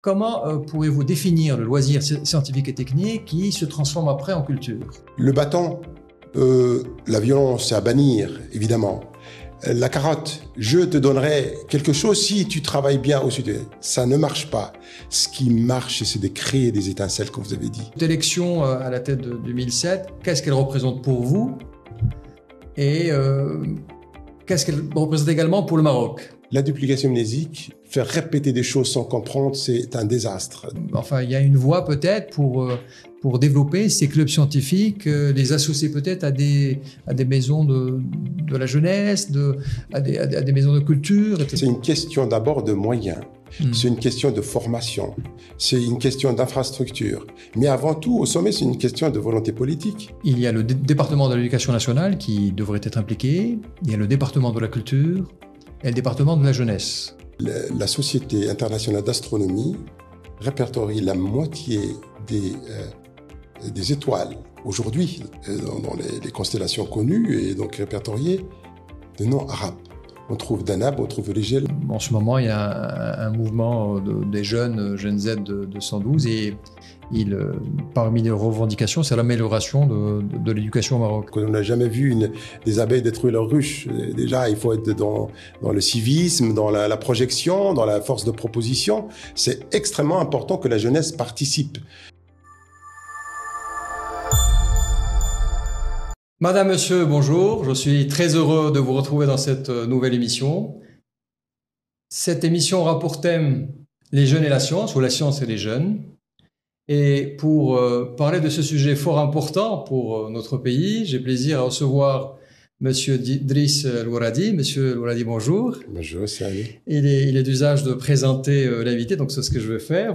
Comment pourrez-vous définir le loisir scientifique et technique qui se transforme après en culture? Le bâton, la violence, c'est à bannir, évidemment. La carotte, je te donnerai quelque chose si tu travailles bien au sud. Ça ne marche pas. Ce qui marche, c'est de créer des étincelles, comme vous avez dit. Cette élection à la tête de 2007, qu'est-ce qu'elle représente pour vous? Et qu'est-ce qu'elle représente également pour le Maroc? La duplication mnésique, faire répéter des choses sans comprendre, c'est un désastre. Enfin, il y a une voie peut-être pour développer ces clubs scientifiques, les associer peut-être à des maisons de la jeunesse, à des maisons de culture, etc. C'est une question d'abord de moyens. C'est une question de formation, c'est une question d'infrastructure. Mais avant tout, au sommet, c'est une question de volonté politique. Il y a le département de l'éducation nationale qui devrait être impliqué, il y a le département de la culture et le département de la jeunesse. La Société internationale d'astronomie répertorie la moitié des étoiles aujourd'hui dans les constellations connues et donc répertoriées de noms arabes. On trouve Danab, on trouve Rigel. En ce moment, il y a un mouvement des jeunes Z de 112 et parmi les revendications, c'est l'amélioration de l'éducation au Maroc. On n'a jamais vu des abeilles détruire leur ruche. Déjà, il faut être dans le civisme, dans la projection, dans la force de proposition. C'est extrêmement important que la jeunesse participe. Madame, Monsieur, bonjour. Je suis très heureux de vous retrouver dans cette nouvelle émission. Cette émission aura pour thème les jeunes et la science, ou la science et les jeunes. Et pour parler de ce sujet fort important pour notre pays, j'ai plaisir à recevoir Monsieur Driss El-Ouaradi. Monsieur El-Ouaradi, bonjour. Bonjour, salut. Il est d'usage de présenter l'invité, donc c'est ce que je vais faire.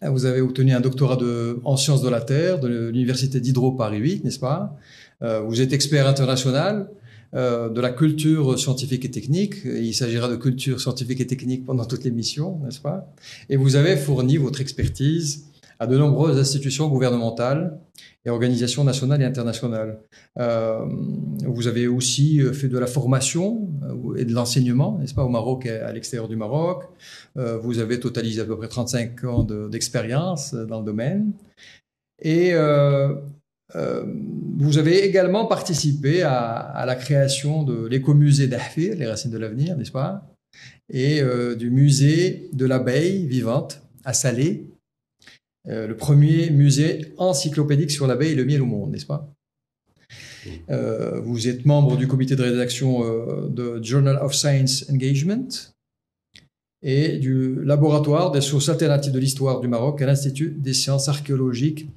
Vous avez obtenu un doctorat en sciences de la Terre de l'Université d'Hydro Paris 8, n'est-ce pas? Vous êtes expert international de la culture scientifique et technique. Il s'agira de culture scientifique et technique pendant toute l'émission, n'est-ce pas? Et vous avez fourni votre expertise à de nombreuses institutions gouvernementales et organisations nationales et internationales. Vous avez aussi fait de la formation et de l'enseignement, n'est-ce pas, au Maroc et à l'extérieur du Maroc. Vous avez totalisé à peu près 35 ans d'expérience dans le domaine. Et vous avez également participé à la création de l'écomusée d'Ahfir, les racines de l'avenir, n'est-ce pas? Et du musée de l'abeille vivante à Salé, le premier musée encyclopédique sur l'abeille et le miel au monde, n'est-ce pas? Vous êtes membre du comité de rédaction de Journal of Science Engagement et du laboratoire des sources alternatives de l'histoire du Maroc à l'Institut des sciences archéologiques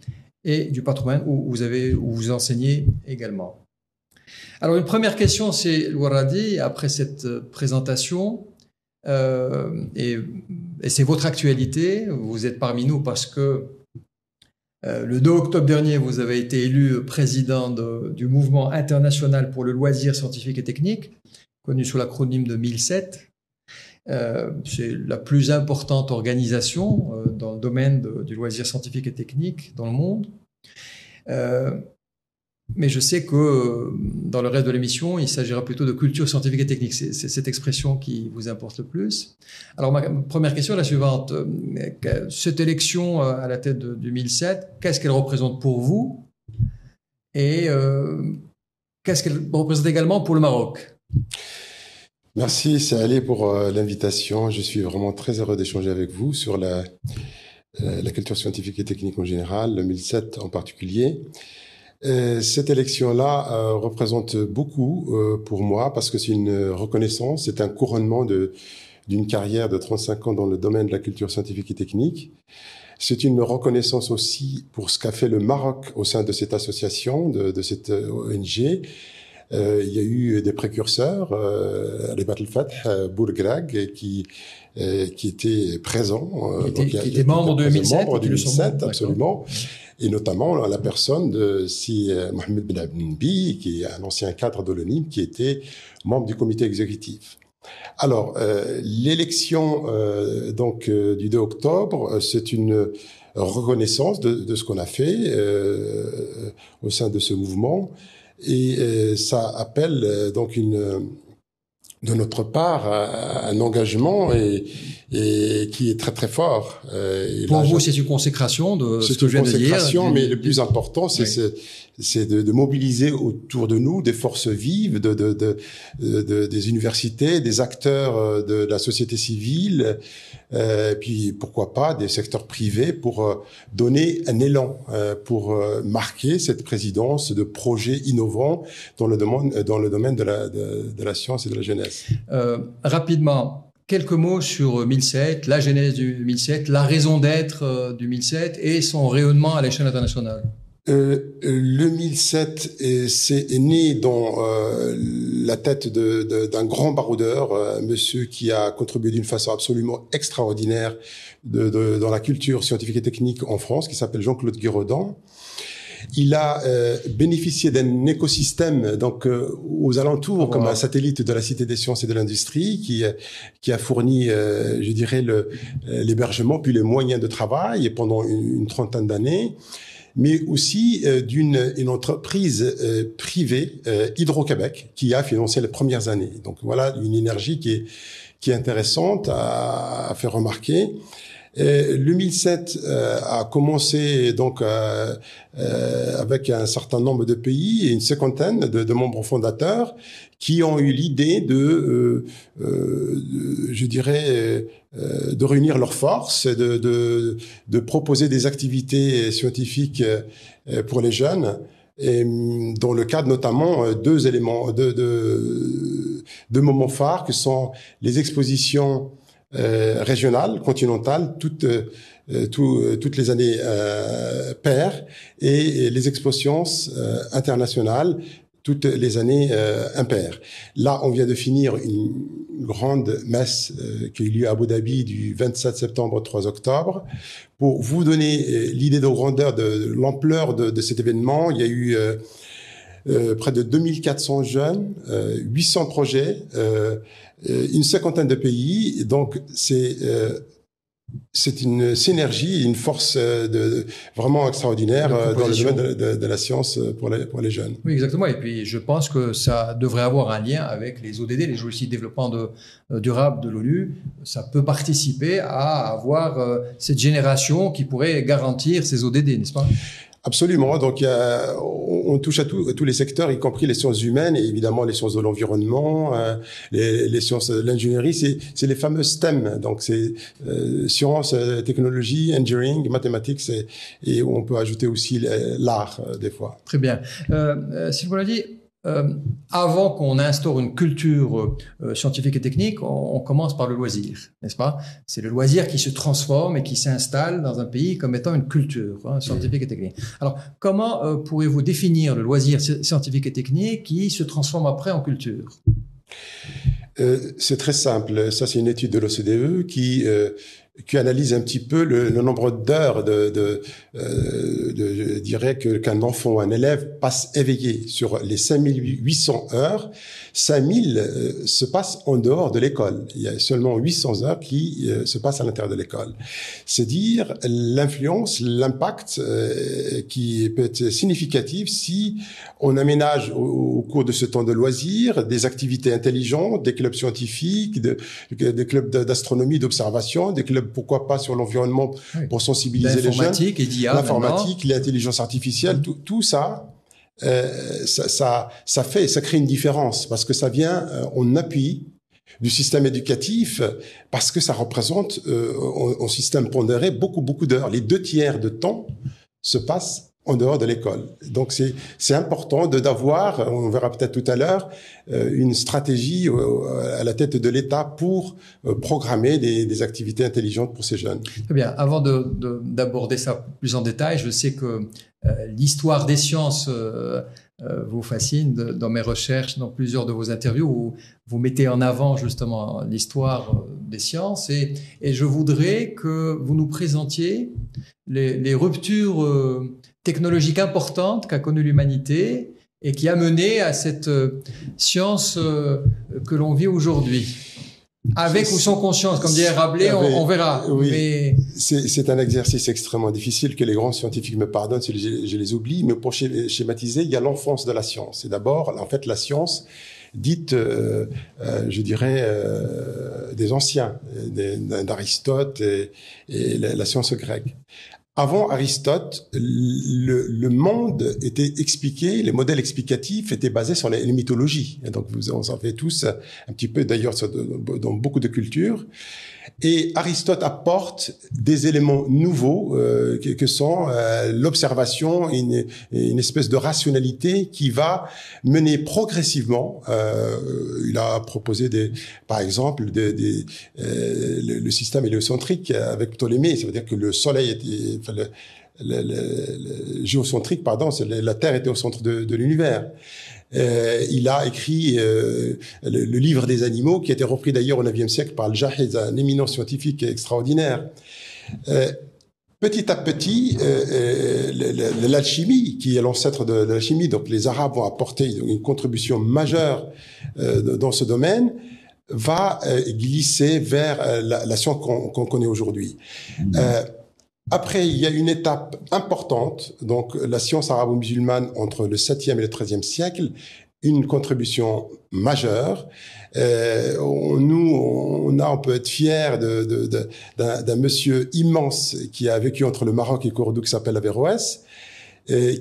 et du patrimoine où vous enseignez également. Alors une première question, c'est El-Ouaradi, après cette présentation, et c'est votre actualité, vous êtes parmi nous parce que le 2 octobre dernier, vous avez été élu président du mouvement international pour le loisir scientifique et technique, connu sous l'acronyme de 1007. C'est la plus importante organisation dans le domaine du loisir scientifique et technique dans le monde. Mais je sais que dans le reste de l'émission, il s'agira plutôt de culture scientifique et technique. C'est cette expression qui vous importe le plus. Alors, ma première question est la suivante. Cette élection à la tête de 2007, qu'est-ce qu'elle représente pour vous? Et qu'est-ce qu'elle représente également pour le Maroc? Merci, Salé, pour l'invitation. Je suis vraiment très heureux d'échanger avec vous sur la culture scientifique et technique en général, le 1007 en particulier. Cette élection-là représente beaucoup pour moi parce que c'est une reconnaissance, c'est un couronnement d'une carrière de 35 ans dans le domaine de la culture scientifique et technique. C'est une reconnaissance aussi pour ce qu'a fait le Maroc au sein de cette association, de cette ONG. Il y a eu des précurseurs, Ribat al-Fath, Bourgrag, qui étaient présents. Qui étaient membres de 2007, absolument. Et notamment la personne de Mohamed Ben Abdinbi, qui est un ancien cadre de l'ONIM, qui était membre du comité exécutif. Alors, l'élection du 2 octobre, c'est une reconnaissance de ce qu'on a fait au sein de ce mouvement. Et ça appelle donc de notre part un engagement et et qui est très très fort. Pour vous, c'est une consécration de ce que je viens de dire. C'est une consécration, mais le plus important, c'est de mobiliser autour de nous des forces vives, des universités, des acteurs de la société civile, puis pourquoi pas des secteurs privés pour donner un élan, pour marquer cette présidence de projets innovants dans le domaine de la science et de la jeunesse. Rapidement. Quelques mots sur 1007, la genèse du 1007, la raison d'être du 1007 et son rayonnement à l'échelle internationale. Le 1007 est né dans la tête d'un grand baroudeur, monsieur qui a contribué d'une façon absolument extraordinaire dans la culture scientifique et technique en France, qui s'appelle Jean-Claude Guiraudon. Il a bénéficié d'un écosystème donc aux alentours, comme un satellite de la Cité des Sciences et de l'Industrie, qui a fourni, je dirais, l'hébergement puis les moyens de travail pendant une trentaine d'années, mais aussi une entreprise privée, Hydro-Québec, qui a financé les premières années. Donc voilà une énergie qui est intéressante à faire remarquer. Le 1007 a commencé donc avec un certain nombre de pays et une cinquantaine de membres fondateurs qui ont eu l'idée je dirais, de réunir leurs forces, de proposer des activités scientifiques pour les jeunes. Et dans le cadre notamment deux moments phares que sont les expositions régionales, continentales, toutes les années paires, et les expositions internationales toutes les années impaires. Là, on vient de finir une grande messe qui a eu lieu à Abu Dhabi du 27 septembre au 3 octobre. Pour vous donner l'idée de grandeur, de l'ampleur de cet événement, il y a eu près de 2400 jeunes, 800 projets, une cinquantaine de pays. Donc, c'est une synergie, une force vraiment extraordinaire dans le domaine de la science pour les jeunes. Oui, exactement. Et puis, je pense que ça devrait avoir un lien avec les ODD, les objectifs de développement durable de l'ONU. Ça peut participer à avoir cette génération qui pourrait garantir ces ODD, n'est-ce pas ? Absolument. Donc, on touche à tous les secteurs, y compris les sciences humaines et évidemment les sciences de l'environnement, les sciences de l'ingénierie. C'est les fameux STEM. Donc, c'est sciences, technologie, engineering, mathématiques, et on peut ajouter aussi l'art des fois. Très bien. Si vous l'avez dit, avant qu'on instaure une culture scientifique et technique, on commence par le loisir, n'est-ce pas ? C'est le loisir qui se transforme et qui s'installe dans un pays comme étant une culture scientifique et technique. Alors, comment pourrez-vous définir le loisir scientifique et technique qui se transforme après en culture ? C'est très simple. Ça, c'est une étude de l'OCDE qui analyse un petit peu le nombre d'heures je dirais qu'un enfant ou un élève passe éveillé. Sur les 5800 heures, 5000 se passent en dehors de l'école. Il y a seulement 800 heures qui se passent à l'intérieur de l'école. C'est dire l'influence, l'impact qui peut être significatif si on aménage au cours de ce temps de loisirs des activités intelligentes, des clubs scientifiques, des clubs d'astronomie, d'observation, des clubs pourquoi pas sur l'environnement pour sensibiliser les jeunes. L'informatique, l'intelligence artificielle, tout ça, ça crée une différence parce que ça vient en appui du système éducatif parce que ça représente un système pondéré beaucoup d'heures. Les 2/3 de temps se passent en dehors de l'école. Donc c'est important d'avoir, on verra peut-être tout à l'heure, une stratégie à la tête de l'État pour programmer des activités intelligentes pour ces jeunes. Très bien. Avant d'aborder ça plus en détail, je sais que l'histoire des sciences vous fascine. Dans mes recherches, dans plusieurs de vos interviews, vous mettez en avant justement l'histoire des sciences et je voudrais que vous nous présentiez les ruptures technologiques importantes qu'a connues l'humanité et qui a mené à cette science que l'on vit aujourd'hui. Avec ou sans conscience, comme dirait Rabelais, on verra. Oui, mais c'est un exercice extrêmement difficile que les grands scientifiques me pardonnent si je les oublie, mais pour schématiser, il y a l'enfance de la science. Et d'abord, en fait, la science dite, je dirais, des anciens, d'Aristote et la science grecque. Avant Aristote, le monde était expliqué, les modèles explicatifs étaient basés sur les mythologies. Et donc, on en fait tous un petit peu, d'ailleurs, dans beaucoup de cultures. Et Aristote apporte des éléments nouveaux que sont l'observation, une espèce de rationalité qui va mener progressivement. Il a proposé par exemple, le système héliocentrique avec Ptolémée. Ça veut dire que le Soleil était, enfin, le géocentrique, pardon, la Terre était au centre de l'univers. Il a écrit le livre des animaux, qui a été repris d'ailleurs au IXe siècle par Al-Jahiz, un éminent scientifique extraordinaire. Petit à petit, l'alchimie, qui est l'ancêtre de l'alchimie, donc les Arabes vont apporter une contribution majeure dans ce domaine, va glisser vers la science qu'on connaît aujourd'hui. Après, il y a une étape importante, donc la science arabo-musulmane entre le 7e et le 13e siècle, une contribution majeure. On peut être fiers d'un monsieur immense qui a vécu entre le Maroc et Cordoue, qui s'appelle Averroès,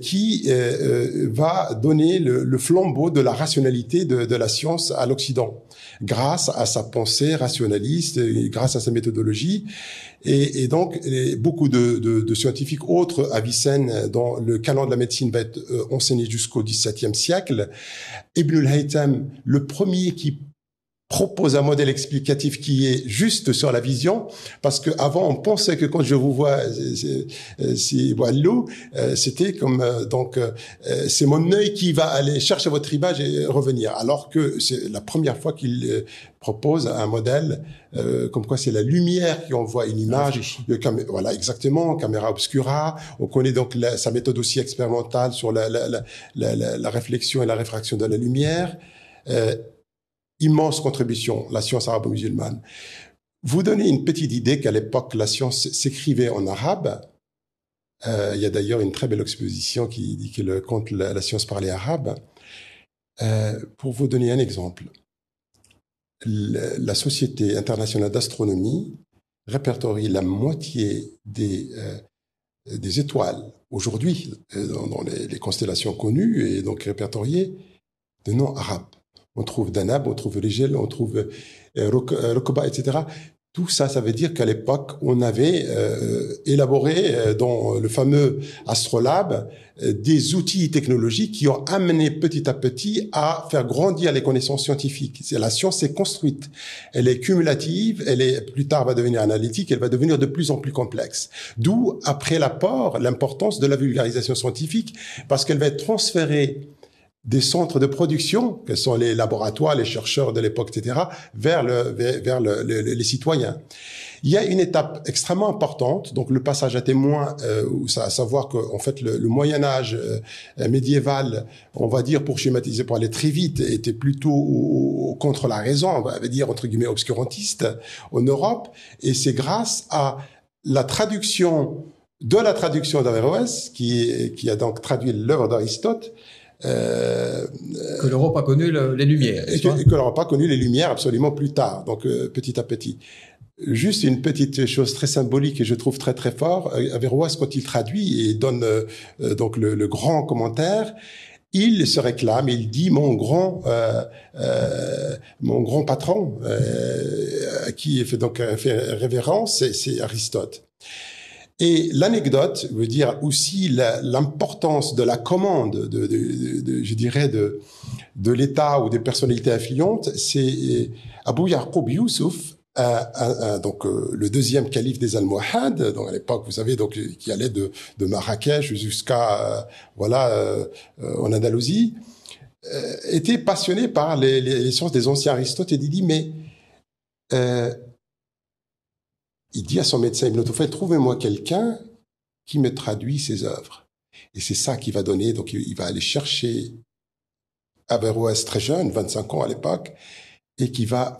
qui va donner le flambeau de la rationalité de la science à l'Occident, grâce à sa pensée rationaliste, et grâce à sa méthodologie. Et donc, beaucoup de scientifiques autres, Avicenne, dans le canon de la médecine, va être enseigné jusqu'au XVIIe siècle. Ibn al-Haytham, le premier qui propose un modèle explicatif qui est juste sur la vision, parce que avant on pensait que quand je vous vois, c'était comme c'est mon œil qui va aller chercher votre image et revenir, alors que c'est la première fois qu'il propose un modèle comme quoi c'est la lumière qui envoie une image. Voilà, exactement, caméra obscura. On connaît donc sa méthode aussi expérimentale sur la réflexion et la réfraction de la lumière. Immense contribution, la science arabo-musulmane. Vous donnez une petite idée qu'à l'époque, la science s'écrivait en arabe. Il y a d'ailleurs une très belle exposition qui dit que compte la science parlée arabe. Pour vous donner un exemple, la Société internationale d'astronomie répertorie la moitié des étoiles aujourd'hui dans les constellations connues et donc répertoriées de noms arabes. On trouve Danab, on trouve Rigel, on trouve Rokba, etc. Tout ça, ça veut dire qu'à l'époque, on avait élaboré dans le fameux Astrolabe des outils technologiques qui ont amené petit à petit à faire grandir les connaissances scientifiques. La science est construite, elle est cumulative, plus tard va devenir analytique, elle va devenir de plus en plus complexe. D'où, après l'apport, l'importance de la vulgarisation scientifique, parce qu'elle va être transférée des centres de production, que sont les laboratoires, les chercheurs de l'époque, etc., vers les citoyens. Il y a une étape extrêmement importante, donc le passage à témoin, à savoir qu'en fait le Moyen-Âge médiéval, on va dire pour schématiser, pour aller très vite, était plutôt contre la raison, on va dire entre guillemets obscurantiste en Europe, et c'est grâce à la traduction d'Averroès, qui a donc traduit l'œuvre d'Aristote, que l'Europe a connu les Lumières. Et que l'Europe a connu les Lumières absolument plus tard, donc petit à petit. Juste une petite chose très symbolique et je trouve très très fort, Averroès, quand il traduit et donne donc le grand commentaire, il se réclame, il dit mon grand patron, à qui fait révérence, c'est Aristote. Et l'anecdote veut dire aussi l'importance de la commande, je dirais, de l'État ou des personnalités influentes. C'est Abu Yaqub Yusuf, donc le deuxième calife des Almohades, donc à l'époque, vous savez, donc qui allait de Marrakech jusqu'à en Andalousie, était passionné par les sciences des anciens Aristote et il dit il dit à son médecin Ibn Tufayl, trouvez-moi quelqu'un qui me traduit ses œuvres. Et c'est ça qui va donner, donc il va aller chercher Averroès très jeune, 25 ans à l'époque, et qui va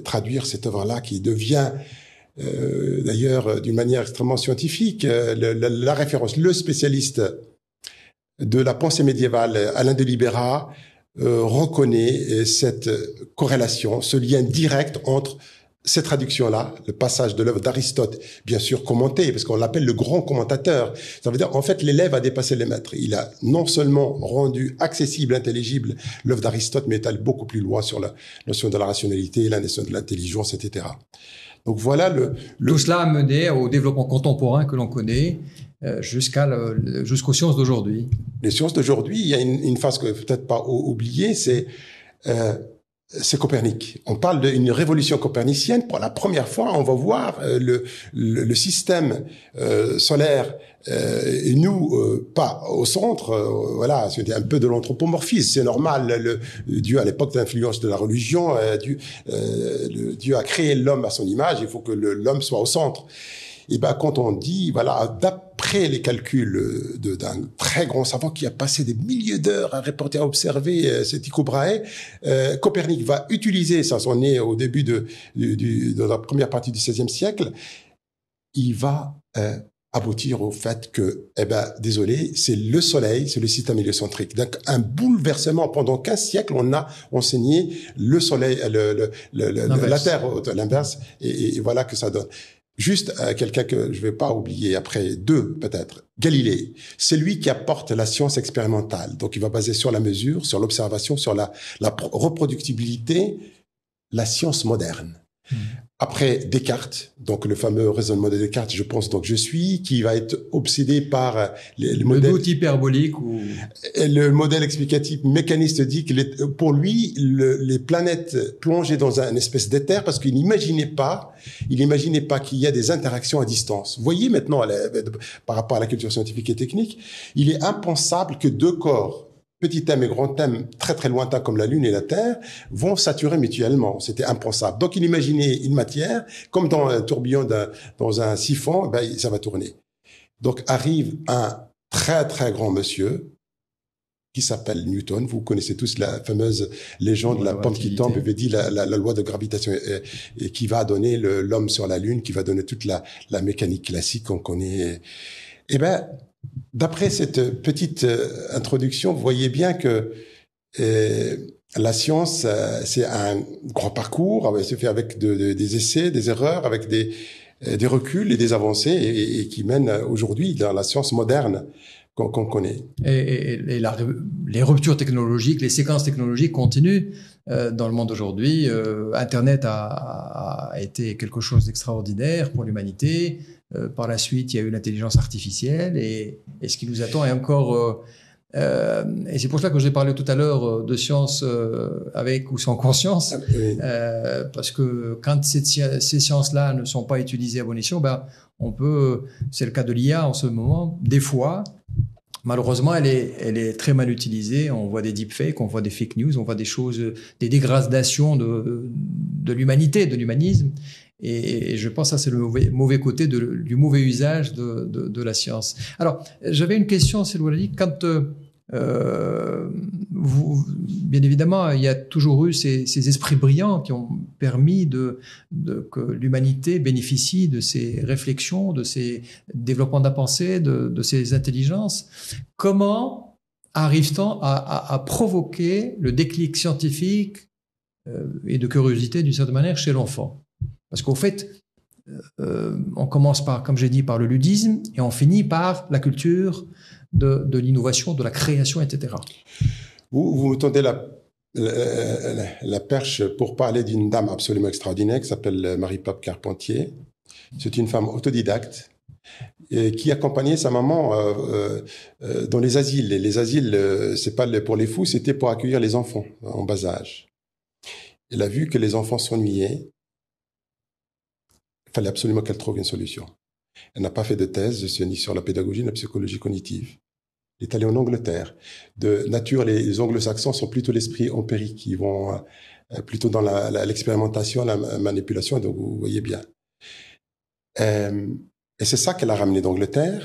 traduire cette œuvre-là qui devient d'ailleurs d'une manière extrêmement scientifique la référence, le spécialiste de la pensée médiévale, Alain de Libera, reconnaît cette corrélation, ce lien direct entre ces traductions-là, le passage de l'œuvre d'Aristote, bien sûr commenté, parce qu'on l'appelle le grand commentateur. Ça veut dire, en fait, l'élève a dépassé les maîtres. Il a non seulement rendu accessible, intelligible l'œuvre d'Aristote, mais est allé beaucoup plus loin sur la notion de la rationalité, la notion de l'intelligence, etc. Donc voilà Tout cela a mené au développement contemporain que l'on connaît jusqu'aux sciences d'aujourd'hui. Les sciences d'aujourd'hui, il y a une phase que peut-être pas oubliée, c'est Copernic. On parle d'une révolution copernicienne. Pour la première fois, on va voir le système solaire, et nous, pas au centre. Voilà, c'était un peu de l'anthropomorphisme. C'est normal. Dieu, à l'époque de l'influence de la religion, Dieu a créé l'homme à son image. Il faut que l'homme soit au centre. Et ben, quand on dit, voilà, d'après les calculs d'un très grand savant qui a passé des milliers d'heures à reporter, à observer c'est Tycho Brahe, Copernic va utiliser, ça on est au début de la première partie du XVIe siècle, il va aboutir au fait que, eh ben, désolé, c'est le Soleil, c'est le système héliocentrique. Donc, un bouleversement. Pendant 15 siècles, on a enseigné le Soleil, la Terre, l'inverse, et voilà que ça donne. Juste quelqu'un que je vais pas oublier après, deux peut-être. Galilée, c'est lui qui apporte la science expérimentale. Donc il va baser sur la mesure, sur l'observation, sur la reproductibilité, la science moderne. Après Descartes, donc le fameux raisonnement de Descartes, je pense donc je suis, qui va être obsédé par le modèle doute hyperbolique ou le modèle explicatif mécaniste dit que pour lui les planètes plongeaient dans une espèce d'éther parce qu'il n'imaginait pas qu'il y a des interactions à distance. Vous voyez maintenant par rapport à la culture scientifique et technique, il est impensable que deux corps, petit M et grand M, très très lointains comme la Lune et la Terre, vont saturer mutuellement. C'était impensable. Donc il imaginait une matière, comme dans un tourbillon, dans un siphon, ben, ça va tourner. Donc arrive un très très grand monsieur, qui s'appelle Newton. Vous connaissez tous la fameuse légende de la pente qui tombe, avait dit la loi de gravitation, et qui va donner l'homme sur la Lune, qui va donner toute la mécanique classique qu'on connaît. Eh ben, d'après cette petite introduction, vous voyez bien que la science, c'est un grand parcours, c'est fait avec des essais, des erreurs, avec des reculs et des avancées, et qui mènent aujourd'hui dans la science moderne qu'on connaît. Et les ruptures technologiques, les séquences technologiques continuent dans le monde aujourd'hui. Internet a été quelque chose d'extraordinaire pour l'humanité. Par la suite, il y a eu l'intelligence artificielle, et ce qui nous attend est encore... et c'est pour ça que j'ai parlé tout à l'heure de science avec ou sans conscience, parce que quand ces sciences-là ne sont pas utilisées à bon escient, ben, on peut, c'est le cas de l'IA en ce moment, des fois, malheureusement, elle est très mal utilisée. On voit des deepfakes, on voit des fake news, on voit des choses, des dégradations de l'humanité, de l'humanisme. Et je pense que ça, c'est le mauvais côté du mauvais usage de la science. Alors, j'avais une question, Selwa Ali. Quand bien évidemment, il y a toujours eu ces esprits brillants qui ont permis que l'humanité bénéficie de ces réflexions, de ces développements de la pensée, de ces intelligences. Comment arrive-t-on à provoquer le déclic scientifique et de curiosité, d'une certaine manière, chez l'enfant? Parce qu'au fait, on commence par, comme j'ai dit, par le ludisme, et on finit par la culture de l'innovation, de la création, etc. Vous me tendez la perche pour parler d'une dame absolument extraordinaire qui s'appelle Marie-Pape Carpentier. C'est une femme autodidacte qui accompagnait sa maman dans les asiles. Et les asiles, c'est pas pour les fous, c'était pour accueillir les enfants en bas âge. Elle a vu que les enfants s'ennuyaient. Il fallait absolument qu'elle trouve une solution. Elle n'a pas fait de thèse ni sur la pédagogie ni la psychologie cognitive. Elle est allée en Angleterre. De nature, les anglo-saxons sont plutôt l'esprit empirique. Ils vont plutôt dans l'expérimentation, la manipulation, donc vous voyez bien. Et c'est ça qu'elle a ramené d'Angleterre,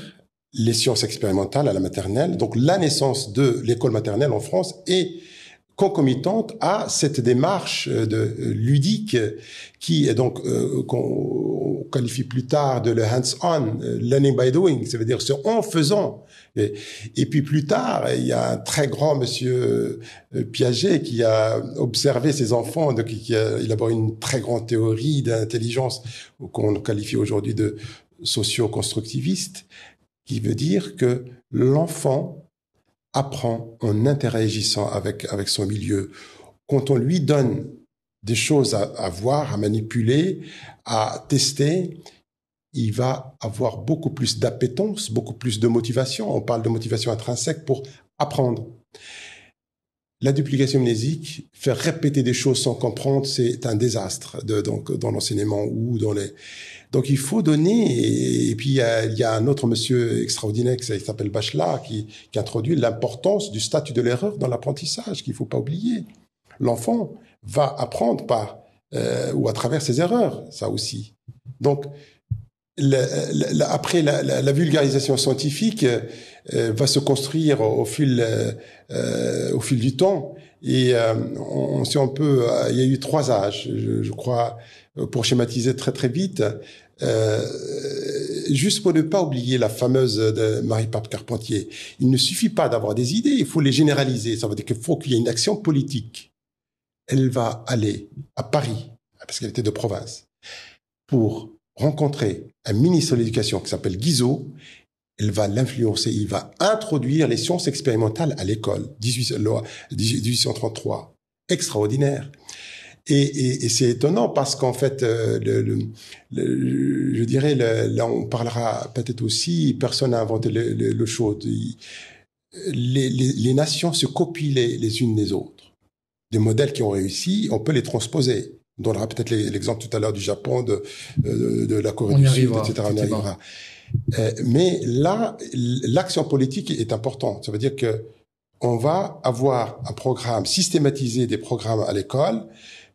les sciences expérimentales à la maternelle. Donc la naissance de l'école maternelle en France est concomitante à cette démarche ludique qui est donc qu'on qualifie plus tard de le hands-on, learning by doing, ça veut dire c'est en faisant. Et puis plus tard, il y a un très grand monsieur Piaget qui a observé ses enfants, donc qui a élaboré une très grande théorie d'intelligence qu'on qualifie aujourd'hui de socio-constructiviste, qui veut dire que l'enfant apprend en interagissant avec son milieu. Quand on lui donne des choses à voir, à manipuler, à tester, il va avoir beaucoup plus d'appétence, beaucoup plus de motivation. On parle de motivation intrinsèque pour apprendre. La duplication mnésique, faire répéter des choses sans comprendre, c'est un désastre donc dans l'enseignement ou dans les... Donc il faut donner, et puis il y a un autre monsieur extraordinaire qui s'appelle Bachelard qui introduit l'importance du statut de l'erreur dans l'apprentissage, qu'il faut pas oublier. L'enfant va apprendre par ou à travers ses erreurs, ça aussi. Donc après la vulgarisation scientifique va se construire au fil du temps. Et si on peut, il y a eu 3 âges, je crois, pour schématiser très très vite. Juste pour ne pas oublier la fameuse de Marie-Pape Carpentier, il ne suffit pas d'avoir des idées, il faut les généraliser. Ça veut dire qu'il faut qu'il y ait une action politique. Elle va aller à Paris, parce qu'elle était de province, pour rencontrer un ministre de l'Éducation qui s'appelle Guizot. Elle va l'influencer, il va introduire les sciences expérimentales à l'école, 1833. Extraordinaire. Et c'est étonnant parce qu'en fait, je dirais, là on parlera peut-être aussi, personne n'a inventé le chaud. Les nations se copient les unes des autres. Des modèles qui ont réussi, on peut les transposer. On donnera peut-être l'exemple tout à l'heure du Japon, de la Corée du Sud, etc. On y arrivera. Mais là, l'action politique est importante. Ça veut dire que on va avoir un programme systématisé, des programmes à l'école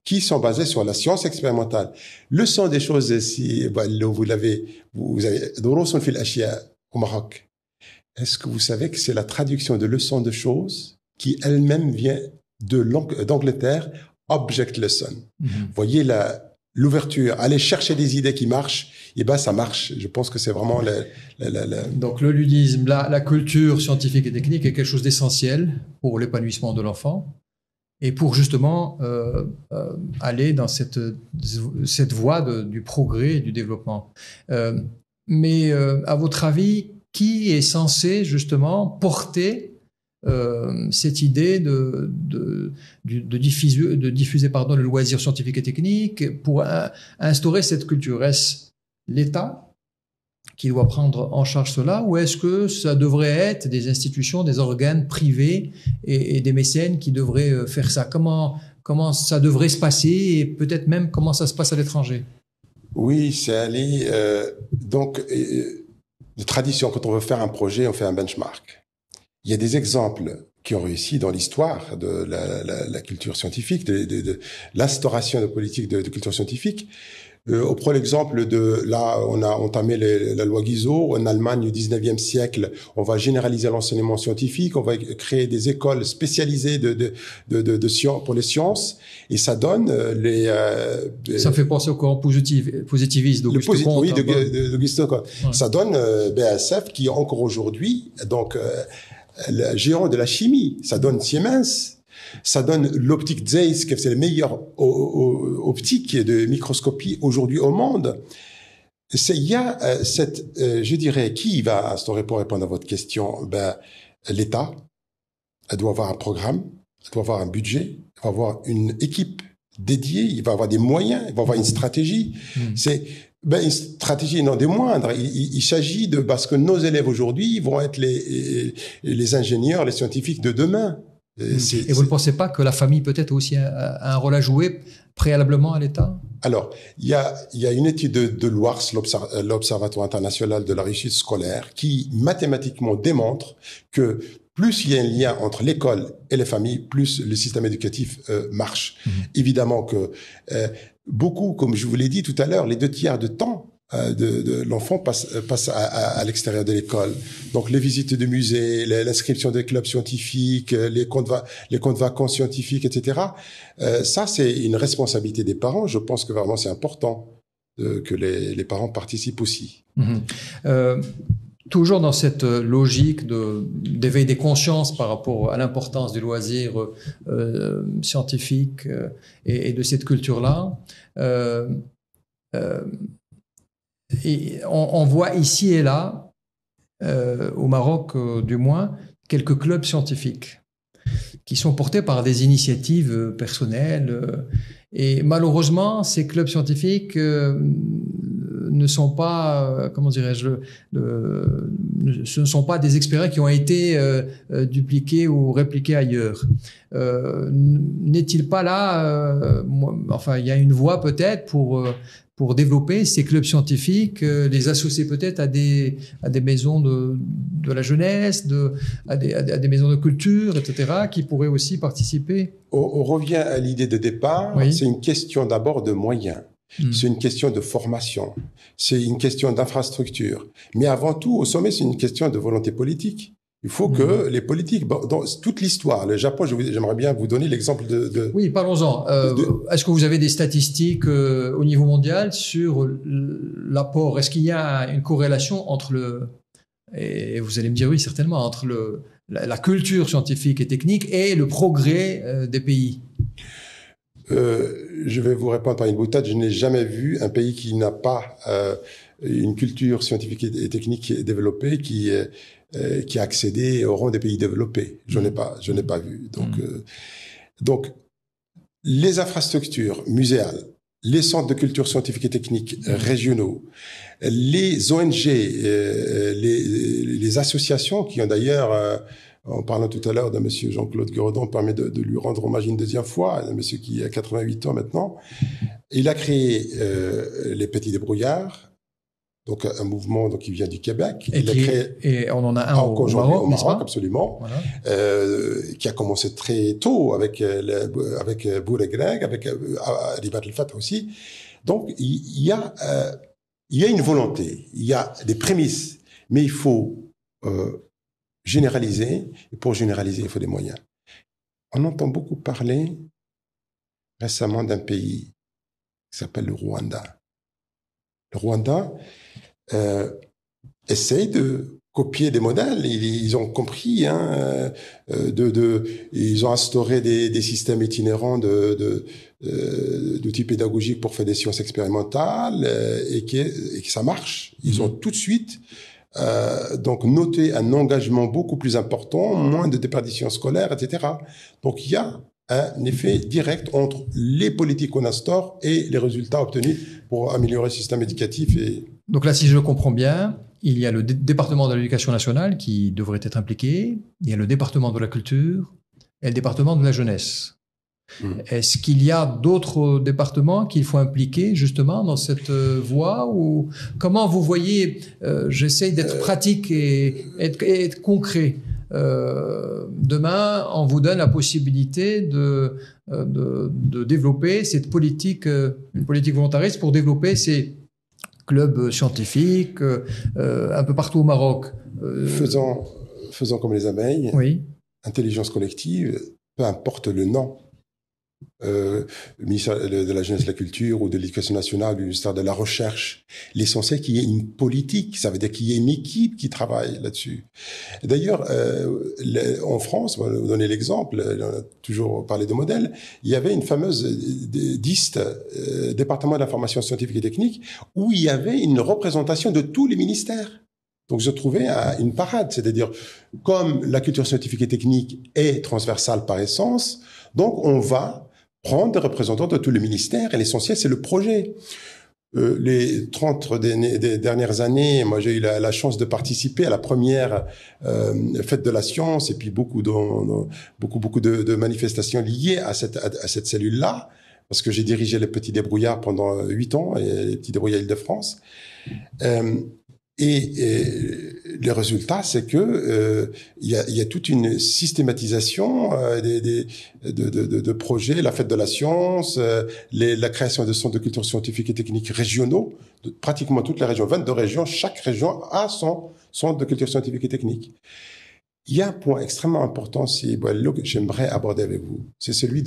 qui sont basés sur la science expérimentale. Le son des choses, si vous avez Dorosun fil Ashia au Maroc. Est-ce que vous savez que c'est la traduction de leçon de choses qui elle-même vient d'Angleterre, object lesson. Vous voyez l'ouverture, aller chercher des idées qui marchent, et ben ça marche. Je pense que c'est vraiment Donc le ludisme, la culture scientifique et technique est quelque chose d'essentiel pour l'épanouissement de l'enfant et pour justement aller dans cette voie du progrès et du développement. Mais à votre avis, qui est censé justement porter cette idée de diffuser le loisir scientifique et technique pour instaurer cette culture? Est-ce l'État qui doit prendre en charge cela, ou est-ce que ça devrait être des institutions, des organes privés et des mécènes qui devraient faire ça? Comment ça devrait se passer, et peut-être même comment ça se passe à l'étranger? Oui, c'est aller... donc, de tradition, quand on veut faire un projet, on fait un benchmark. Il y a des exemples qui ont réussi dans l'histoire de la culture scientifique, de l'instauration de politiques de culture scientifique. On prend l'exemple là, on a entamé la loi Guizot. En Allemagne, au 19e siècle, on va généraliser l'enseignement scientifique, on va créer des écoles spécialisées de sciences, pour les sciences, et ça donne ça fait penser au courant positiviste d'Auguste Comte. Oui, d'Auguste Comte. Ouais. Ça donne BASF qui encore aujourd'hui, donc, le géant de la chimie. Ça donne Siemens. Ça donne l'optique Zeiss, qui c'est la meilleure optique de microscopie aujourd'hui au monde. Il y a je dirais, qui va instaurer, pour répondre à votre question, l'État. Elle doit avoir un programme, elle doit avoir un budget, elle va avoir une équipe dédiée, il va avoir des moyens, il va avoir une stratégie. C'est une stratégie non des moindres. Il s'agit parce que nos élèves aujourd'hui vont être les ingénieurs, les scientifiques de demain. Et vous ne pensez pas que la famille peut-être aussi a un rôle à jouer préalablement à l'État? Alors, il y a une étude de l'OARS, l'Observatoire international de la réussite scolaire, qui mathématiquement démontre que plus il y a un lien entre l'école et les familles, plus le système éducatif marche. Évidemment que beaucoup, comme je vous l'ai dit tout à l'heure, les 2 tiers de temps l'enfant passe à l'extérieur de l'école. Donc les visites de musées, l'inscription des clubs scientifiques, les comptes vacances scientifiques, etc. Ça, c'est une responsabilité des parents. Je pense que vraiment c'est important que les parents participent aussi. Toujours dans cette logique d'éveil des consciences par rapport à l'importance du loisir scientifique et de cette culture-là, et on voit ici et là, au Maroc du moins, quelques clubs scientifiques qui sont portés par des initiatives personnelles. Et malheureusement, ces clubs scientifiques ne sont pas, comment dirais-je, ce ne sont pas des expériences qui ont été dupliquées ou répliquées ailleurs. N'est-il pas là, enfin, il y a une voie peut-être pour développer ces clubs scientifiques, les associer peut-être à des maisons de la jeunesse, à des maisons de culture, etc., qui pourraient aussi participer. On revient à l'idée de départ. Oui. C'est une question d'abord de moyens. C'est une question de formation. C'est une question d'infrastructure. Mais avant tout, au sommet, c'est une question de volonté politique. Il faut que les politiques, dans toute l'histoire, le Japon, j'aimerais bien vous donner l'exemple de... Oui, parlons-en. Est-ce que vous avez des statistiques au niveau mondial sur l'apport? Est-ce qu'il y a une corrélation entre et vous allez me dire oui, certainement, entre la culture scientifique et technique et le progrès des pays? Je vais vous répondre par une boutade. Je n'ai jamais vu un pays qui n'a pas une culture scientifique et technique développée qui a accédé au rang des pays développés. Je n'ai pas vu. Donc, les infrastructures muséales, les centres de culture scientifique et technique régionaux, les ONG, les associations qui ont d'ailleurs, en parlant tout à l'heure de monsieur Jean-Claude Guérodon, permet de lui rendre hommage une deuxième fois, un monsieur qui a 88 ans maintenant. Il a créé les Petits Débrouillards, donc un mouvement qui vient du Québec. Et on en a un au Maroc, n'est-ce pas? Absolument. Voilà. Qui a commencé très tôt avec Bouré Greg, avec Ribat El Fath aussi. Donc il y a une volonté, il y a des prémices, mais il faut généraliser. Et pour généraliser, il faut des moyens. On entend beaucoup parler récemment d'un pays qui s'appelle le Rwanda. Le Rwanda essaye de copier des modèles. Ils ont compris, ils ont instauré des systèmes itinérants d'outils pédagogiques pour faire des sciences expérimentales et que ça marche. Ils ont tout de suite donc noté un engagement beaucoup plus important, moins de déperdition scolaire, etc. Donc il y a un effet direct entre les politiques qu'on instaure et les résultats obtenus pour améliorer le système éducatif. Donc là, si je comprends bien, il y a le département de l'éducation nationale qui devrait être impliqué, il y a le département de la culture et le département de la jeunesse. Est-ce qu'il y a d'autres départements qu'il faut impliquer justement dans cette voie, ou comment vous voyez, j'essaye d'être pratique et être concret. Demain, on vous donne la possibilité de développer cette politique, une politique volontariste pour développer ces clubs scientifiques un peu partout au Maroc. Faisons comme les abeilles. Oui. Intelligence collective, peu importe le nom. Le ministère de la Jeunesse et de la Culture ou de l'Éducation nationale, du ministère de la Recherche. L'essentiel qu'il y ait une politique, ça veut dire qu'il y ait une équipe qui travaille là-dessus. D'ailleurs, en France, on va vous donner l'exemple, on a toujours parlé de modèle, il y avait une fameuse DIST, département de l'information scientifique et technique, où il y avait une représentation de tous les ministères. Donc, je trouvais une parade, c'est-à-dire, comme la culture scientifique et technique est transversale par essence, donc on va prendre des représentants de tous les ministères, et l'essentiel, c'est le projet. Les 30 des dernières années, moi, j'ai eu la chance de participer à la première fête de la science, et puis beaucoup de manifestations liées à cette cellule-là, parce que j'ai dirigé les Petits Débrouillards pendant 8 ans, et les Petits Débrouillards Île-de-France. Et le résultat, c'est que il y a toute une systématisation de projets, la fête de la science, la création de centres de culture scientifique et technique régionaux, de pratiquement toutes les régions, 22 régions, chaque région a son centre de culture scientifique et technique. Il y a un point extrêmement important, que j'aimerais aborder avec vous, c'est celui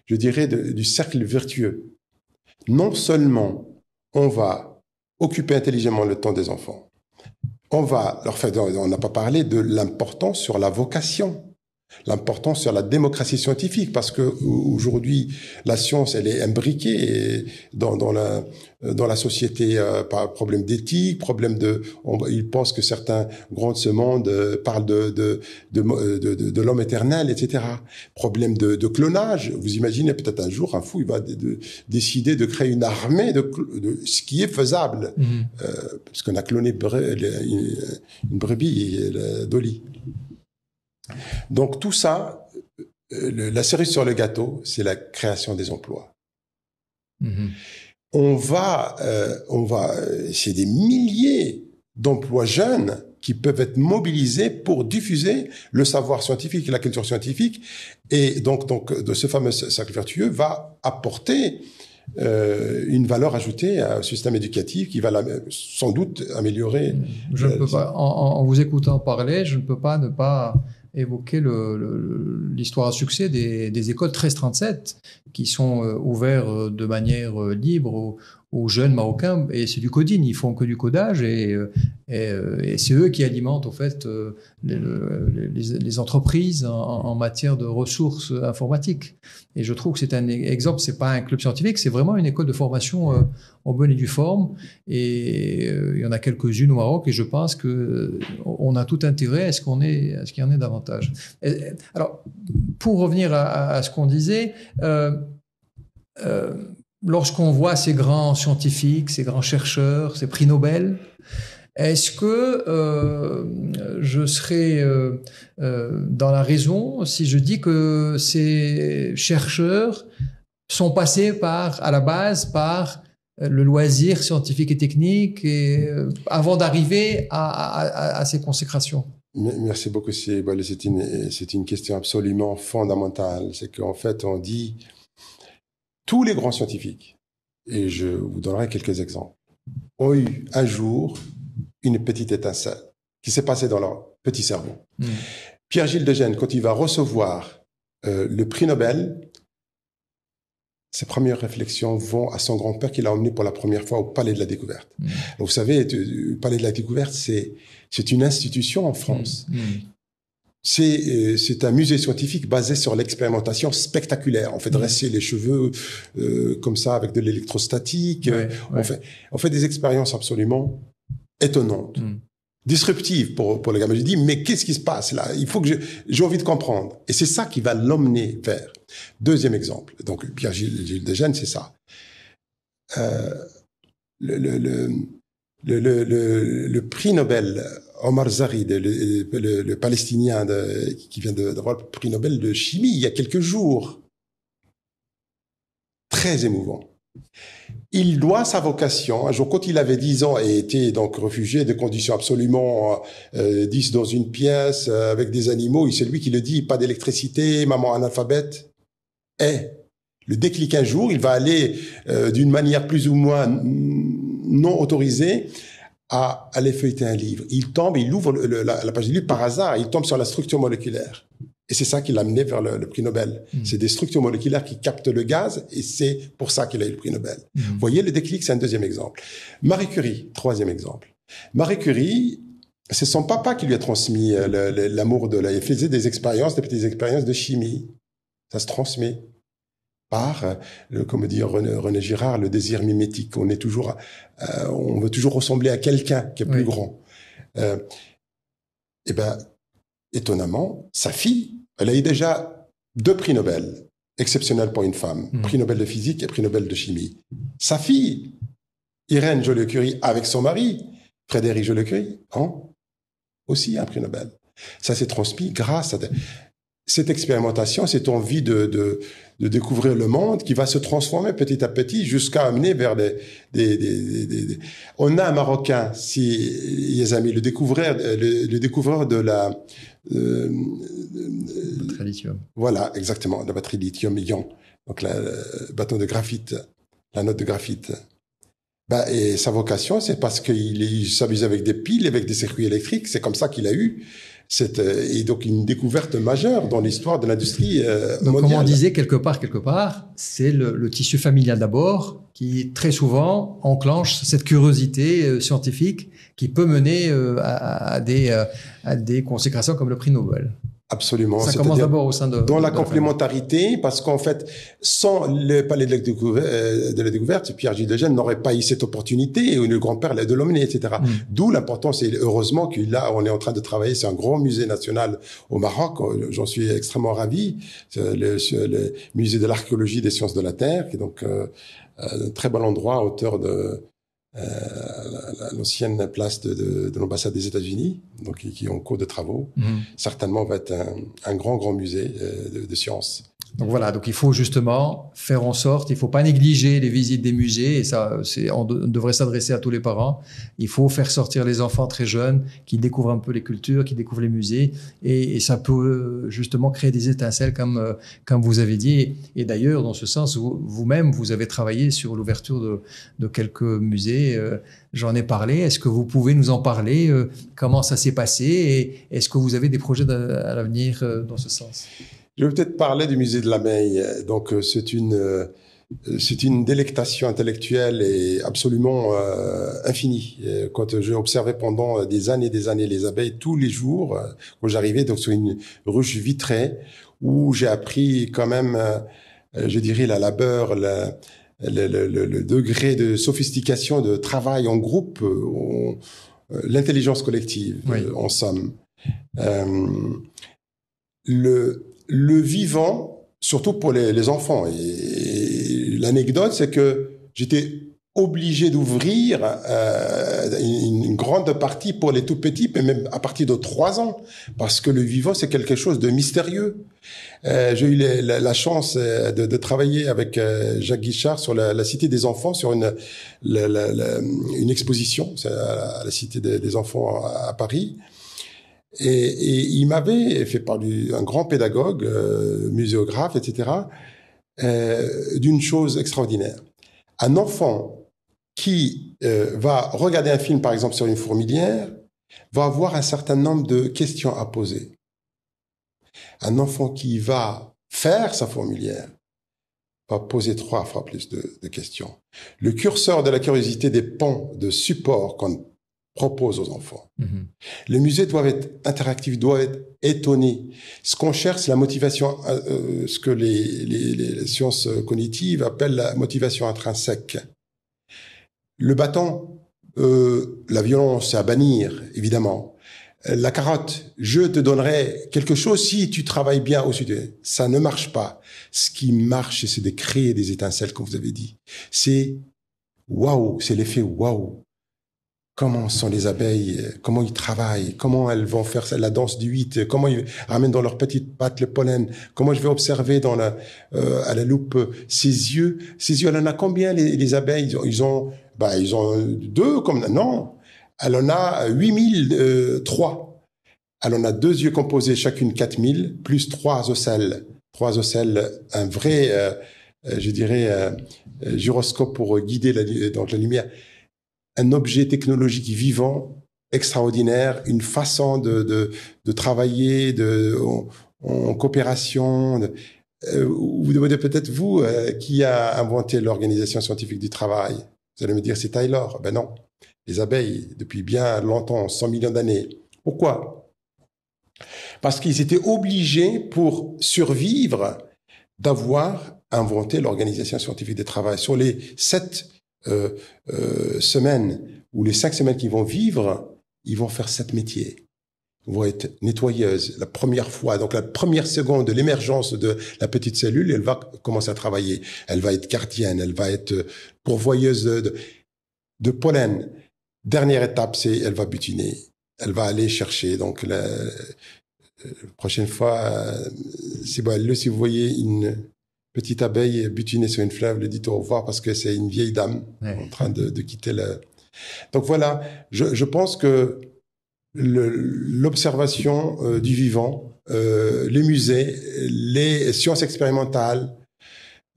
je dirais, du cercle vertueux. Non seulement on va occuper intelligemment le temps des enfants, on n'a pas parlé de l'importance sur la vocation, l'importance sur la démocratie scientifique, parce que aujourd'hui la science elle est imbriquée dans la société par problème d'éthique, ils pensent que certains grands de ce monde parlent de l'homme éternel, etc. Problème de clonage. Vous imaginez peut-être un jour un fou il va décider de créer une armée de ce qui est faisable, parce qu'on a cloné une brebis, Dolly. Donc tout ça, la cerise sur le gâteau, c'est la création des emplois. On va, c'est des milliers d'emplois jeunes qui peuvent être mobilisés pour diffuser le savoir scientifique et la culture scientifique. Et donc de ce fameux cercle vertueux va apporter une valeur ajoutée au système éducatif qui va sans doute améliorer. Je ne peux pas, en vous écoutant parler, je ne peux pas ne pas évoquer l'histoire à succès des écoles 1337 qui sont ouvertes de manière libre aux jeunes Marocains, et c'est du coding, ils font que du codage, et c'est eux qui alimentent en fait les entreprises en matière de ressources informatiques. Et je trouve que c'est un exemple, c'est pas un club scientifique, c'est vraiment une école de formation en bonne et due forme, et il y en a quelques-unes au Maroc, et je pense que on a tout intérêt à ce qu'il y en ait davantage. Alors, pour revenir à ce qu'on disait, lorsqu'on voit ces grands scientifiques, ces grands chercheurs, ces prix Nobel, est-ce que je serais dans la raison si je dis que ces chercheurs sont passés à la base par le loisir scientifique et technique avant d'arriver à ces consécrations? Merci beaucoup. C'est une question absolument fondamentale. C'est qu'en fait, on dit tous les grands scientifiques, et je vous donnerai quelques exemples, ont eu un jour une petite étincelle qui s'est passée dans leur petit cerveau. Pierre-Gilles de Gennes, quand il va recevoir le prix Nobel, ses premières réflexions vont à son grand-père qui l'a emmené pour la première fois au Palais de la Découverte. Donc, vous savez, le Palais de la Découverte, c'est une institution en France. C'est un musée scientifique basé sur l'expérimentation spectaculaire. On fait dresser les cheveux comme ça avec de l'électrostatique. On fait des expériences absolument étonnantes, disruptives pour les gamins. Je dis, mais qu'est-ce qui se passe là? Il faut que j'ai envie de comprendre. Et c'est ça qui va l'emmener vers. Deuxième exemple. Donc, Pierre-Gilles de Gennes, c'est ça. Le prix Nobel, Omar Zarid, le Palestinien qui vient d'avoir le prix Nobel de chimie il y a quelques jours. Très émouvant. Il doit sa vocation, un jour quand il avait 10 ans et était donc réfugié de conditions absolument 10 dans une pièce avec des animaux, c'est lui qui le dit, pas d'électricité, maman analphabète. Le déclic un jour, il va aller d'une manière plus ou moins non autorisée à aller feuilleter un livre. Il ouvre la page du livre par hasard, il tombe sur la structure moléculaire. Et c'est ça qui l'a amené vers le prix Nobel. C'est des structures moléculaires qui captent le gaz, et c'est pour ça qu'il a eu le prix Nobel. Vous voyez, le déclic, c'est un deuxième exemple. Marie Curie, troisième exemple. Marie Curie, c'est son papa qui lui a transmis l'amour il faisait des petites expériences de chimie. Ça se transmet par, comme dit René Girard, le désir mimétique. On veut toujours ressembler à quelqu'un qui est plus grand. Étonnamment, sa fille, elle a eu déjà 2 prix Nobel, exceptionnels pour une femme, prix Nobel de physique et prix Nobel de chimie. Sa fille, Irène Joliot-Curie, avec son mari, Frédéric Joliot-Curie, aussi un prix Nobel. Ça s'est transmis grâce à cette expérimentation, cette envie de découvrir le monde qui va se transformer petit à petit jusqu'à amener vers On a un Marocain, si les amis, le découvreur de la Très lithium. Voilà, exactement, la batterie lithium-ion, donc le bâton de graphite, la note de graphite. Et sa vocation, c'est parce qu'il s'amuse avec des piles, avec des circuits électriques. C'est comme ça qu'il a eu et donc une découverte majeure dans l'histoire de l'industrie mondiale. Comme on disait, quelque part, c'est le tissu familial d'abord qui très souvent enclenche cette curiosité scientifique qui peut mener à des consécrations comme le prix Nobel. Absolument. Ça commence d'abord au sein dans la complémentarité, parce qu'en fait, sans le palais de la découverte, Pierre-Gilles de Gennes n'aurait pas eu cette opportunité, ou le grand-père de l'Omni, etc. D'où l'importance, et heureusement que là, on est en train de travailler, c'est un grand musée national au Maroc, j'en suis extrêmement ravi, le musée de l'archéologie des sciences de la Terre, qui est donc un très bon endroit à hauteur de l'ancienne place de l'ambassade des États-Unis, donc qui est en cours de travaux, certainement va être un grand musée de sciences. Donc voilà, donc il faut justement faire en sorte, il faut pas négliger les visites des musées, et ça, on devrait s'adresser à tous les parents. Il faut faire sortir les enfants très jeunes, qui découvrent un peu les cultures, qui découvrent les musées, et ça peut justement créer des étincelles comme vous avez dit. Et d'ailleurs, dans ce sens, vous-même, vous avez travaillé sur l'ouverture de quelques musées. J'en ai parlé. Est-ce que vous pouvez nous en parler? Comment ça s'est passé? Et est-ce que vous avez des projets à l'avenir dans ce sens? Je vais peut-être parler du musée de l'abeille. Donc, c'est une délectation intellectuelle et absolument infinie. Quand j'ai observé pendant des années les abeilles tous les jours, quand j'arrivais donc sur une ruche vitrée où j'ai appris quand même, je dirais, la labeur, le degré de sophistication, de travail en groupe, l'intelligence collective, en somme. Le vivant, surtout pour les enfants. Et l'anecdote, c'est que j'étais obligé d'ouvrir une grande partie pour les tout petits, mais même à partir de 3 ans, parce que le vivant, c'est quelque chose de mystérieux. J'ai eu la chance de travailler avec Jacques Guichard sur la Cité des enfants, sur une exposition à la Cité des enfants à Paris. Et il m'avait fait par un grand pédagogue, muséographe, etc., d'une chose extraordinaire. Un enfant qui va regarder un film, par exemple, sur une fourmilière, va avoir un certain nombre de questions à poser. Un enfant qui va faire sa fourmilière va poser 3 fois plus de questions. Le curseur de la curiosité dépend de supports qu'on propose aux enfants. Les musées doivent être interactifs, doivent être étonnés. Ce qu'on cherche, c'est la motivation, ce que les sciences cognitives appellent la motivation intrinsèque. Le bâton, la violence, c'est à bannir, évidemment. La carotte, je te donnerai quelque chose si tu travailles bien au sud. Ça ne marche pas. Ce qui marche, c'est de créer des étincelles, comme vous avez dit. C'est waouh, c'est l'effet waouh. Comment sont les abeilles, comment ils travaillent, comment elles vont faire la danse du 8, comment ils ramènent dans leurs petites pattes le pollen, comment je vais observer à la loupe ses yeux, elle en a combien les abeilles? Ils ont 2 comme, non, elle en a 8003. Elle en a 2 yeux composés, chacune 4000, plus 3 ocelles. 3 ocelles, un vrai, je dirais, gyroscope pour guider la lumière. Un objet technologique vivant, extraordinaire, une façon de travailler en coopération. Vous demandez peut-être, vous, qui a inventé l'organisation scientifique du travail? Vous allez me dire, c'est Taylor. Ben non. Les abeilles, depuis bien longtemps, 100 millions d'années. Pourquoi? Parce qu'ils étaient obligés, pour survivre, d'avoir inventé l'organisation scientifique du travail. Sur les 7 semaines ou les 5 semaines qu'ils vont vivre, ils vont faire 7 métiers. Ils vont être nettoyeuses la première fois, donc la première seconde de l'émergence de la petite cellule, elle va commencer à travailler. Elle va être gardienne, elle va être pourvoyeuse de pollen. Dernière étape, c'est elle va butiner. Elle va aller chercher donc prochaine fois, si vous voyez une petite abeille butinée sur une fleur, lui dites au revoir parce que c'est une vieille dame en train de quitter le... Donc voilà, je pense que l'observation du vivant, les musées, les sciences expérimentales,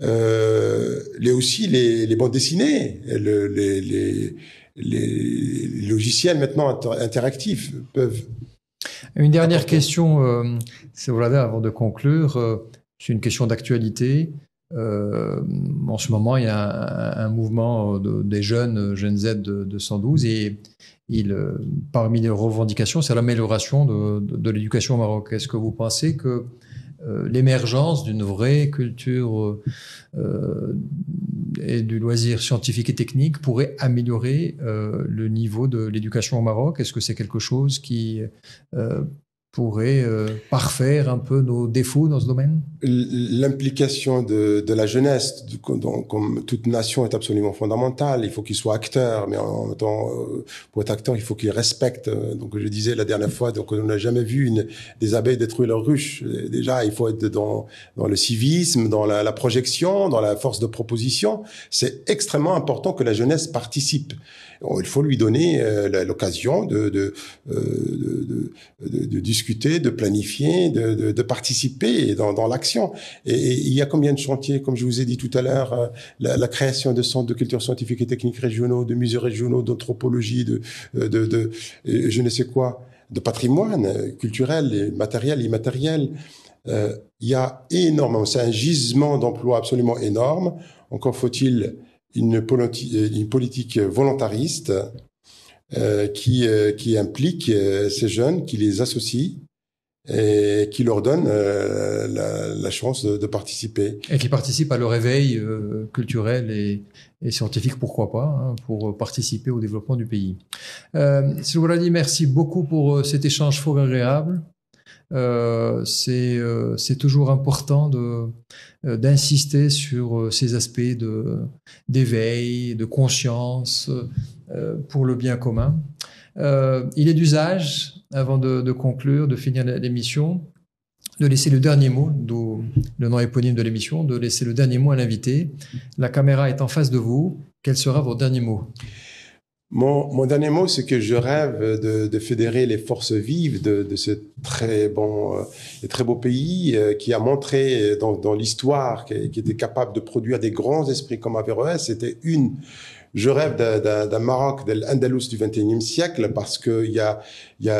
aussi les bandes dessinées, les logiciels maintenant interactifs peuvent... Une dernière question, c'est voilà, avant de conclure, c'est une question d'actualité. En ce moment, il y a un mouvement des jeunes Z de 112 et parmi les revendications, c'est l'amélioration de l'éducation au Maroc. Est-ce que vous pensez que l'émergence d'une vraie culture et du loisir scientifique et technique pourrait améliorer le niveau de l'éducation au Maroc? Est-ce que c'est quelque chose qui pourrait parfaire un peu nos défauts dans ce domaine? L'implication de la jeunesse, comme toute nation, est absolument fondamentale. Il faut qu'il soit acteur, mais en même temps, pour être acteur, il faut qu'il respecte. Donc, je disais la dernière fois, donc on n'a jamais vu des abeilles détruire leur ruche. Déjà, il faut être dans le civisme, dans la projection, dans la force de proposition. C'est extrêmement important que la jeunesse participe. Il faut lui donner l'occasion de discuter, de planifier, de participer dans l'action. Et il y a combien de chantiers, comme je vous ai dit tout à l'heure, la création de centres de culture scientifique et technique régionaux, de musées régionaux, d'anthropologie, je ne sais quoi, de patrimoine culturel, matériel, immatériel. Il y a énormément, c'est un gisement d'emplois absolument énorme. Encore faut-il une politique volontariste qui implique ces jeunes, qui les associe et qui leur donne la chance de participer. Et qui participent à leur éveil culturel et scientifique, pourquoi pas, hein, pour participer au développement du pays. Seloualadi, merci beaucoup pour cet échange fort agréable. C'est toujours important d'insister sur ces aspects d'éveil, de conscience pour le bien commun. Il est d'usage, avant de conclure, de finir l'émission, de laisser le dernier mot, d'où le nom éponyme de l'émission, de laisser le dernier mot à l'invité. La caméra est en face de vous. Quel sera votre dernier mot ? Mon dernier mot, c'est que je rêve de fédérer les forces vives de ce très bon et très beau pays qui a montré dans l'histoire qu'il était capable de produire des grands esprits comme Averroès. Je rêve d'un Maroc, de l'Andalous du XXIe siècle, parce que il y a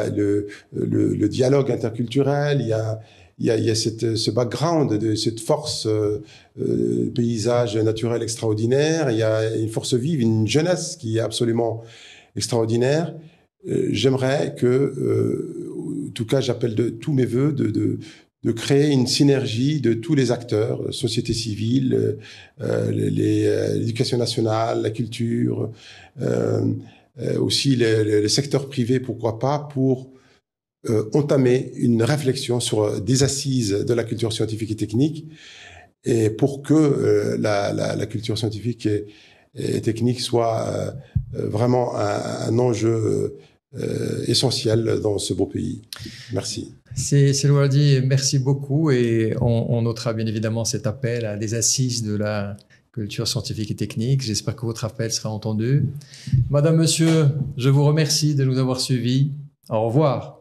le dialogue interculturel, il y a ce background de cette force paysage naturel extraordinaire. Il y a une force vive, une jeunesse qui est absolument extraordinaire. J'aimerais en tout cas, j'appelle de tous mes voeux de créer une synergie de tous les acteurs, société civile, l'éducation nationale, la culture, aussi le secteur privé, pourquoi pas, pour entamer une réflexion sur des assises de la culture scientifique et technique, et pour que la culture scientifique et technique soit vraiment un enjeu essentiel dans ce beau pays. Merci. C'est Seloualadi, merci beaucoup, et on notera bien évidemment cet appel à des assises de la culture scientifique et technique. J'espère que votre appel sera entendu. Madame, Monsieur, je vous remercie de nous avoir suivis. Au revoir.